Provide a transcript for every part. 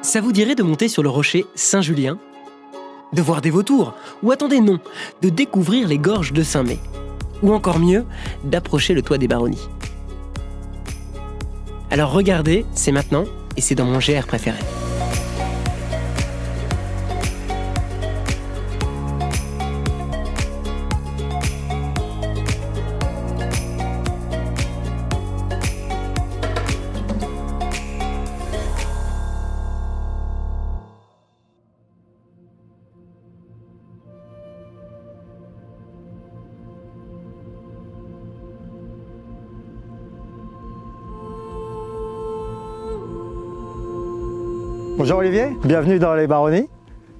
Ça vous dirait de monter sur le rocher Saint-Julien? De voir des vautours? Ou attendez, non, de découvrir les gorges de Saint-Mée? Ou encore mieux, d'approcher le toit des Baronnies? Alors regardez, c'est maintenant, et c'est dans mon GR préféré. Bonjour Olivier, bienvenue dans les Baronnies,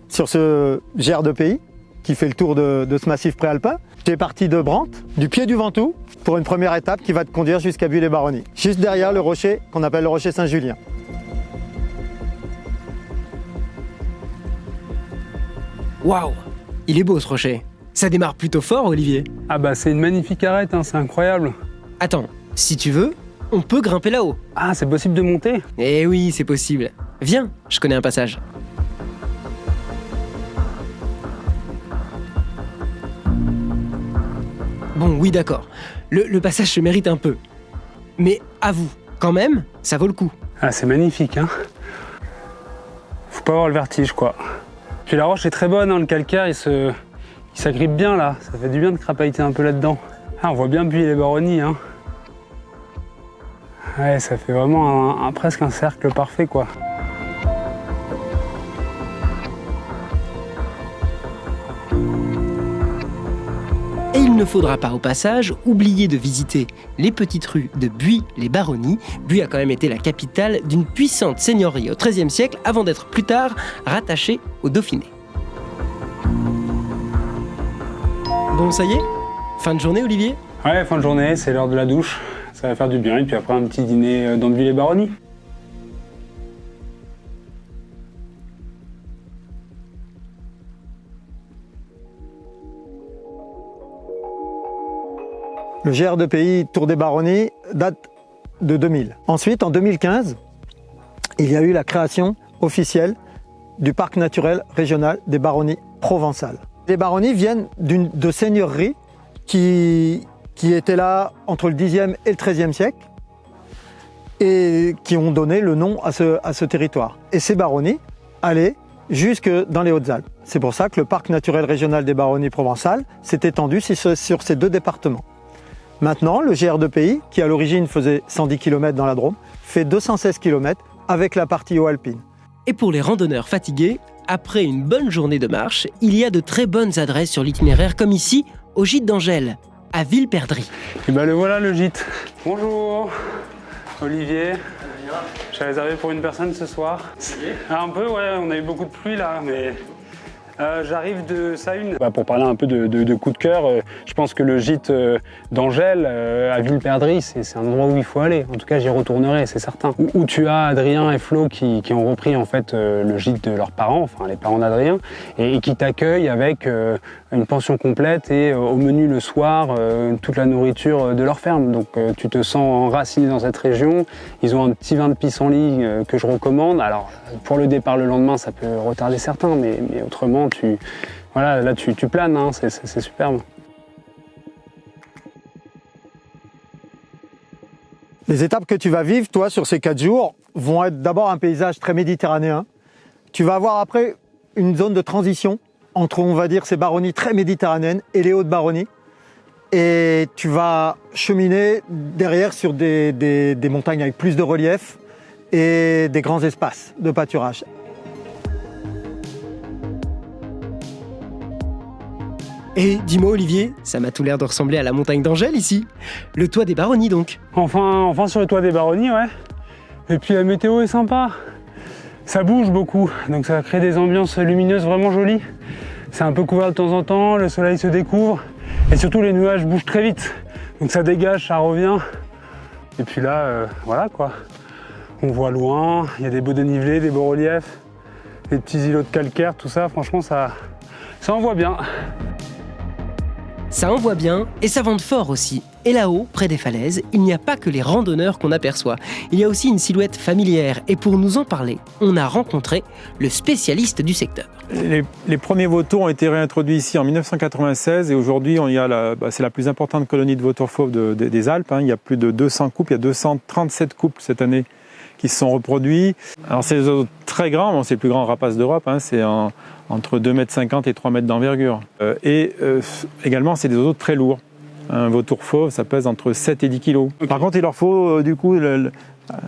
sur ce GR de pays qui fait le tour de ce massif préalpin. Tu es parti de Brantes, du pied du Ventoux, pour une première étape qui va te conduire jusqu'à Buis-les-Baronnies, juste derrière le rocher qu'on appelle le rocher Saint-Julien. Waouh, il est beau ce rocher. Ça démarre plutôt fort, Olivier. Ah bah c'est une magnifique arête, hein, c'est incroyable. Attends, si tu veux, on peut grimper là-haut. Ah, c'est possible de monter? Eh oui, c'est possible. Viens, je connais un passage. Bon, oui, d'accord. Le passage se mérite un peu. Mais avoue, quand même, ça vaut le coup. Ah, c'est magnifique, hein. Faut pas avoir le vertige, quoi. Puis la roche est très bonne, hein, le calcaire, il s'agrippe bien, là. Ça fait du bien de crapahuter un peu là-dedans. Ah, on voit bien Buis-les-Baronnies, hein. Ouais, ça fait vraiment presque un cercle parfait, quoi. Et il ne faudra pas au passage oublier de visiter les petites rues de Buis-les-Baronnies. Buis a quand même été la capitale d'une puissante seigneurie au XIIIe siècle avant d'être plus tard rattachée au Dauphiné. Bon, ça y est? Fin de journée, Olivier? Ouais, fin de journée, c'est l'heure de la douche. Ça va faire du bien, et puis après un petit dîner dans Buis-les-Baronnies. Le GR de pays Tour des Baronnies date de 2000. Ensuite, en 2015, il y a eu la création officielle du parc naturel régional des Baronnies provençales. Les Baronnies viennent de seigneuries qui étaient là entre le Xe et le XIIIe siècle et qui ont donné le nom à ce territoire. Et ces Baronnies allaient jusque dans les Hautes-Alpes. C'est pour ça que le parc naturel régional des Baronnies provençales s'est étendu sur ces deux départements. Maintenant, le GR de pays, qui à l'origine faisait 110 km dans la Drôme, fait 216 km avec la partie eau alpine. Et pour les randonneurs fatigués, après une bonne journée de marche, il y a de très bonnes adresses sur l'itinéraire, comme ici, au gîte d'Angèle, à Villeperdry. Et ben le voilà le gîte. Bonjour, Olivier. J'ai réservé pour une personne ce soir. Un peu, ouais, on a eu beaucoup de pluie là, mais j'arrive de Sahune. Pour parler un peu de coup de cœur, je pense que le gîte d'Angèle à Villeperdry, c'est un endroit où il faut aller. En tout cas, j'y retournerai, c'est certain. Où tu as Adrien et Flo qui ont repris en fait le gîte de leurs parents, enfin les parents d'Adrien, et qui t'accueillent avec une pension complète et au menu le soir, toute la nourriture de leur ferme. Donc tu te sens enraciné dans cette région. Ils ont un petit vin de pissenlit que je recommande. Alors pour le départ le lendemain, ça peut retarder certains, mais autrement, voilà, là tu planes, hein, c'est superbe. Les étapes que tu vas vivre, toi, sur ces 4 jours, vont être d'abord un paysage très méditerranéen. Tu vas avoir après une zone de transition entre, on va dire, ces baronnies très méditerranéennes et les hautes baronnies. Et tu vas cheminer derrière sur des montagnes avec plus de relief et des grands espaces de pâturage. Et dis-moi Olivier, ça m'a tout l'air de ressembler à la montagne d'Angèle ici. Le toit des Baronnies donc. Enfin sur le toit des Baronnies, ouais. Et puis la météo est sympa. Ça bouge beaucoup, donc ça crée des ambiances lumineuses vraiment jolies. C'est un peu couvert de temps en temps, le soleil se découvre. Et surtout les nuages bougent très vite. Donc ça dégage, ça revient. Et puis là, voilà quoi. On voit loin, il y a des beaux dénivelés, des beaux reliefs, des petits îlots de calcaire, tout ça, franchement ça envoie bien. Ça envoie bien et ça vente fort aussi. Et là-haut, près des falaises, il n'y a pas que les randonneurs qu'on aperçoit. Il y a aussi une silhouette familière. Et pour nous en parler, on a rencontré le spécialiste du secteur. Les premiers vautours ont été réintroduits ici en 1996 et aujourd'hui c'est la plus importante colonie de vautours fauves des Alpes. Il y a plus de 200 couples, il y a 237 couples cette année qui se sont reproduits. Alors c'est des oiseaux très grands, c'est le plus grand rapace d'Europe, c'est entre 2,50 m et 3 m d'envergure. Également c'est des oiseaux très lourds. Un vautour fauve, ça pèse entre 7 et 10 kg. Okay. Par contre, il leur faut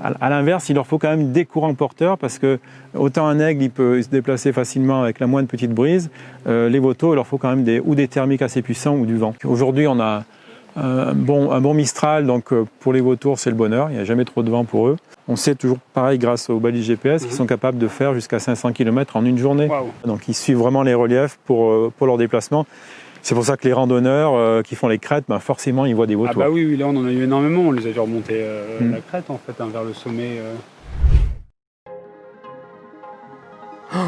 à l'inverse, il leur faut quand même des courants porteurs parce que autant un aigle, il peut se déplacer facilement avec la moindre petite brise, les vautours, il leur faut quand même des thermiques assez puissants ou du vent. Aujourd'hui, on a un bon Mistral, donc pour les vautours, c'est le bonheur, il n'y a jamais trop de vent pour eux. On sait toujours pareil grâce aux balises GPS qu'ils sont capables de faire jusqu'à 500 km en une journée. Wow. Donc ils suivent vraiment les reliefs pour leur déplacement. C'est pour ça que les randonneurs qui font les crêtes, forcément, ils voient des vautours. Ah bah oui, là on en a eu énormément, on les a vu remonter la crête en fait, vers le sommet. Oh,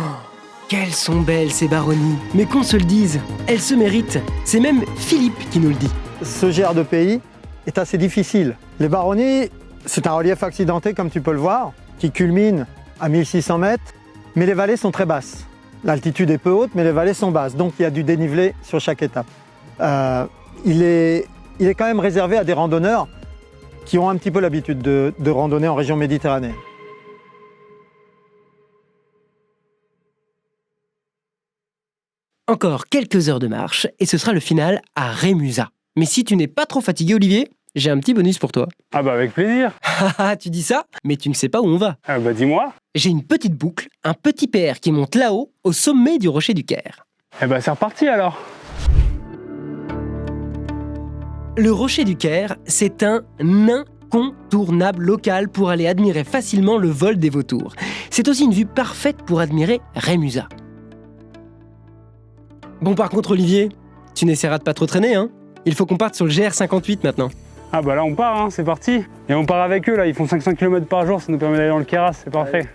quelles sont belles ces baronnies. Mais qu'on se le dise, elles se méritent. C'est même Philippe qui nous le dit. Ce genre de pays est assez difficile. Les baronnies, c'est un relief accidenté comme tu peux le voir, qui culmine à 1600 mètres, mais les vallées sont très basses. L'altitude est peu haute, mais les vallées sont basses, donc il y a du dénivelé sur chaque étape. Il est quand même réservé à des randonneurs qui ont un petit peu l'habitude de randonner en région méditerranéenne. Encore quelques heures de marche et ce sera le final à Rémusat. Mais si tu n'es pas trop fatigué, Olivier, j'ai un petit bonus pour toi. Ah bah avec plaisir. Tu dis ça, mais tu ne sais pas où on va. Ah bah dis-moi. J'ai une petite boucle, un petit PR qui monte là-haut, au sommet du rocher du Caire. Eh bah c'est reparti alors. Le rocher du Caire, c'est un incontournable local pour aller admirer facilement le vol des vautours. C'est aussi une vue parfaite pour admirer Rémusat. Bon par contre Olivier, tu n'essaieras de pas trop traîner, hein. Il faut qu'on parte sur le GR58 maintenant. Ah bah là on part, c'est parti. Et on part avec eux, là, ils font 500 km par jour, ça nous permet d'aller dans le Queyras, c'est parfait.